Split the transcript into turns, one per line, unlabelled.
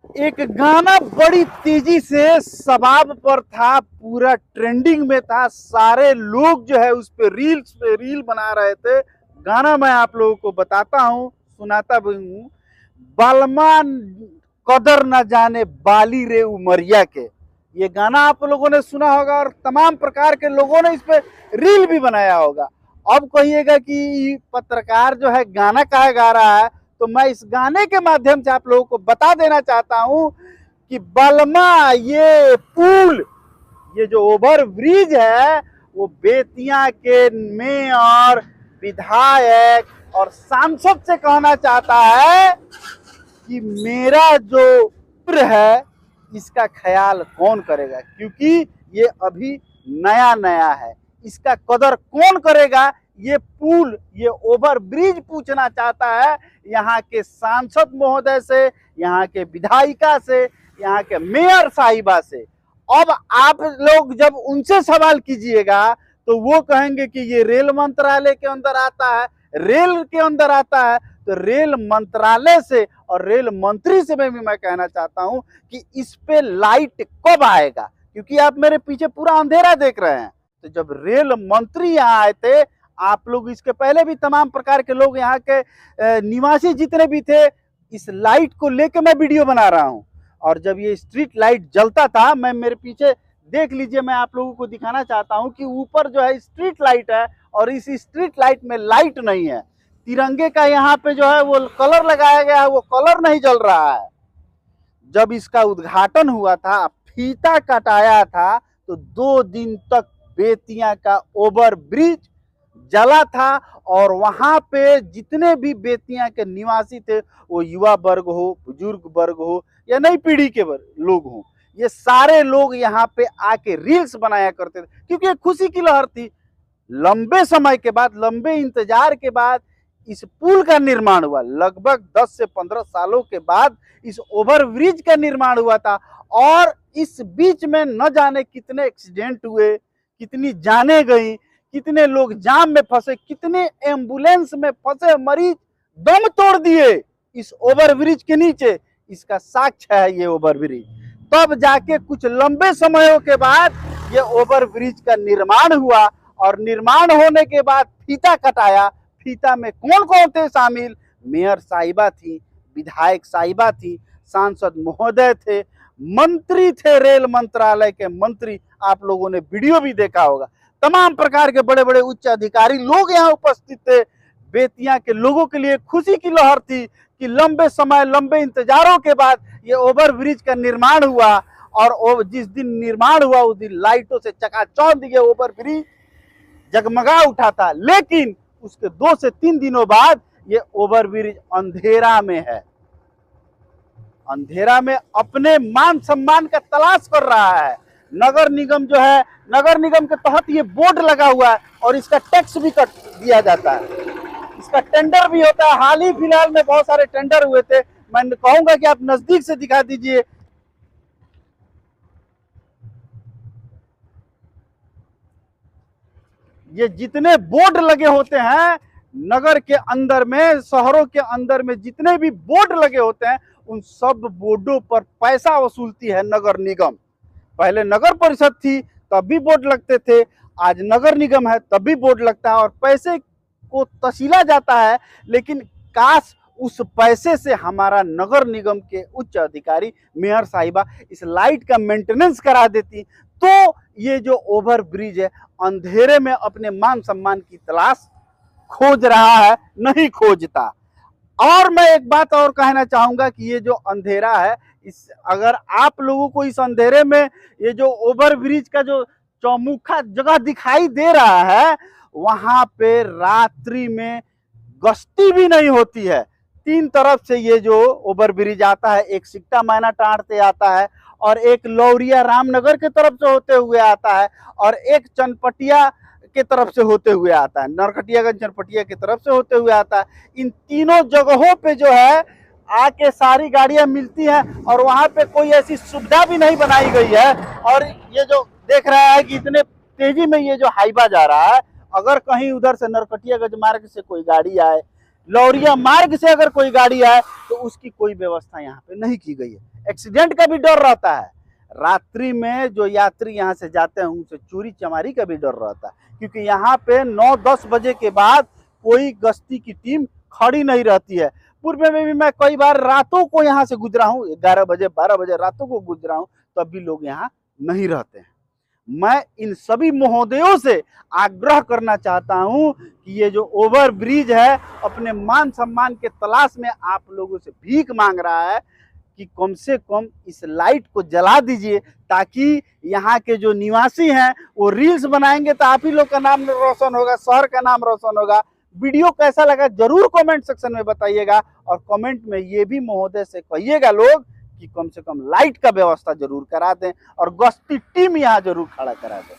एक गाना बड़ी तेजी से शबाब पर था, पूरा ट्रेंडिंग में था, सारे लोग जो है उस पे रील बना रहे थे। गाना मैं आप लोगों को बताता हूँ, सुनाता भी हूँ। बालमा कदर न जाने बाली रे उमरिया के। ये गाना आप लोगों ने सुना होगा और तमाम प्रकार के लोगों ने इस पे रील भी बनाया होगा। अब कहिएगा कि पत्रकार जो है गाना काहे गा रहा है, तो मैं इस गाने के माध्यम से आप लोगों को बता देना चाहता हूं कि बलमा ये पुल, ये जो ओवर ब्रिज है, वो बेतिया के मेयर, विधायक और सांसद से कहना चाहता है कि मेरा जो पुल है इसका ख्याल कौन करेगा, क्योंकि ये अभी नया नया है। इसका कदर कौन करेगा, ये पुल, ये ओवर ब्रिज पूछना चाहता है यहाँ के सांसद महोदय से, यहाँ के विधायिका से, यहाँ के मेयर साहिबा से। अब आप लोग जब उनसे सवाल कीजिएगा तो वो कहेंगे कि ये रेल मंत्रालय के अंदर आता है, रेल के अंदर आता है। तो रेल मंत्रालय से और रेल मंत्री से मैं कहना चाहता हूं कि इस पे लाइट कब आएगा, क्योंकि आप मेरे पीछे पूरा अंधेरा देख रहे हैं। तो जब रेल मंत्री यहाँ आए थे, आप लोग इसके पहले भी तमाम प्रकार के लोग यहाँ के निवासी जितने भी थे, इस लाइट को लेकर मैं वीडियो बना रहा हूँ। और जब ये स्ट्रीट लाइट जलता था, मैं मेरे पीछे देख लीजिए, मैं आप लोगों को दिखाना चाहता हूँ कि ऊपर जो है स्ट्रीट लाइट है और इस स्ट्रीट लाइट में लाइट नहीं है। तिरंगे का यहाँ पे जो है वो कलर लगाया गया है, वो कलर नहीं जल रहा है। जब इसका उद्घाटन हुआ था, फीता कटाया था, तो 2 दिन तक बेतिया का ओवर ब्रिज जला था। और वहां पे जितने भी बेतिया के निवासी थे, वो युवा वर्ग हो, बुजुर्ग वर्ग हो या नई पीढ़ी के लोग हो, ये सारे लोग यहाँ पे आके रील्स बनाया करते थे, क्योंकि खुशी की लहर थी। लंबे समय के बाद, लंबे इंतजार के बाद इस पुल का निर्माण हुआ। लगभग 10 से 15 सालों के बाद इस ओवर ब्रिज का निर्माण हुआ था। और इस बीच में न जाने कितने एक्सीडेंट हुए, कितनी जानें गई, कितने लोग जाम में फंसे, कितने एम्बुलेंस में फंसे मरीज दम तोड़ दिए इस ओवर ब्रिज के नीचे। इसका साक्ष्य है ये ओवर ब्रिज। तब जाके कुछ लंबे समयों के बाद ये ओवर ब्रिज का निर्माण हुआ। और निर्माण होने के बाद फीता कटाया। फीता में कौन कौन थे शामिल? मेयर साहिबा थी, विधायक साहिबा थी, सांसद महोदय थे, मंत्री थे, रेल मंत्रालय के मंत्री, आप लोगों ने वीडियो भी देखा होगा। तमाम प्रकार के बड़े बड़े उच्च अधिकारी लोग यहाँ उपस्थित थे। बेतिया के लोगों के लिए खुशी की लहर थी कि लंबे समय, लंबे इंतजारों के बाद ये ओवर ब्रिज का निर्माण हुआ। और जिस दिन निर्माण हुआ उस दिन लाइटों से चकाचौंध ये ओवर ब्रिज जगमगा उठा था। लेकिन उसके 2 से 3 दिनों बाद ये ओवर ब्रिज अंधेरा में है, अंधेरा में अपने मान सम्मान का तलाश कर रहा है। नगर निगम जो है, नगर निगम के तहत ये बोर्ड लगा हुआ है और इसका टैक्स भी कट दिया जाता है, इसका टेंडर भी होता है। हाल ही फिलहाल में बहुत सारे टेंडर हुए थे। मैं कहूंगा कि आप नजदीक से दिखा दीजिए। ये जितने बोर्ड लगे होते हैं नगर के अंदर में, शहरों के अंदर में जितने भी बोर्ड लगे होते हैं, उन सब बोर्डों पर पैसा वसूलती है नगर निगम। पहले नगर परिषद थी तब भी बोर्ड लगते थे, आज नगर निगम है तब भी बोर्ड लगता है और पैसे को तसीला जाता है। लेकिन काश उस पैसे से हमारा नगर निगम के उच्च अधिकारी, मेयर साहिबा इस लाइट का मेंटेनेंस करा देती, तो ये जो ओवर ब्रिज है अंधेरे में अपने मान सम्मान की तलाश खोज रहा है, नहीं खोजता। और मैं एक बात और कहना चाहूंगा कि ये जो अंधेरा है, इस अगर आप लोगों को इस अंधेरे में ये जो ओवर ब्रिज का जो चौमुखा जगह दिखाई दे रहा है, वहां पे रात्रि में गश्ती भी नहीं होती है। 3 तरफ से ये जो ओवर ब्रिज आता है, एक सिकटा मैना टांड से आता है और एक लौरिया रामनगर के तरफ से होते हुए आता है और एक चनपटिया के तरफ से होते हुए आता है, नरकटियागंज चनपटिया की तरफ से होते हुए आता है। इन तीनों जगहों पे जो है आके सारी गाड़ियां मिलती हैं और वहां पे कोई ऐसी सुविधा भी नहीं बनाई गई है। और ये जो देख रहा है कि इतने तेजी में ये जो हाईवा जा रहा है, अगर कहीं उधर से नरकटियागंज मार्ग से कोई गाड़ी आए, लौरिया मार्ग से अगर कोई गाड़ी आए, तो उसकी कोई व्यवस्था यहाँ पे नहीं की गई है। एक्सीडेंट का भी डर रहता है। रात्रि में जो यात्री यहाँ से जाते हैं उनसे चोरी चमारी का भी डर रहता है, क्योंकि यहाँ पे 9-10 बजे के बाद कोई गश्ती की टीम खड़ी नहीं रहती है। पूर्व में भी मैं कई बार रातों को यहाँ से गुजरा हूँ, 11 बजे 12 बजे रातों को गुजरा हूँ, तब भी लोग यहाँ नहीं रहते हैं। मैं इन सभी महोदयों से आग्रह करना चाहता हूं कि ये जो ओवर ब्रिज है अपने मान सम्मान के तलाश में आप लोगों से भीख मांग रहा है कि कम से कम इस लाइट को जला दीजिए, ताकि यहाँ के जो निवासी हैं वो रील्स बनाएंगे तो आप ही लोग का नाम रोशन होगा, शहर का नाम रोशन होगा। वीडियो कैसा लगा जरूर कमेंट सेक्शन में बताइएगा, और कमेंट में ये भी महोदय से कहिएगा लोग कि कम से कम लाइट का व्यवस्था जरूर करा दें और गश्ती टीम यहाँ जरूर खड़ा करा दें।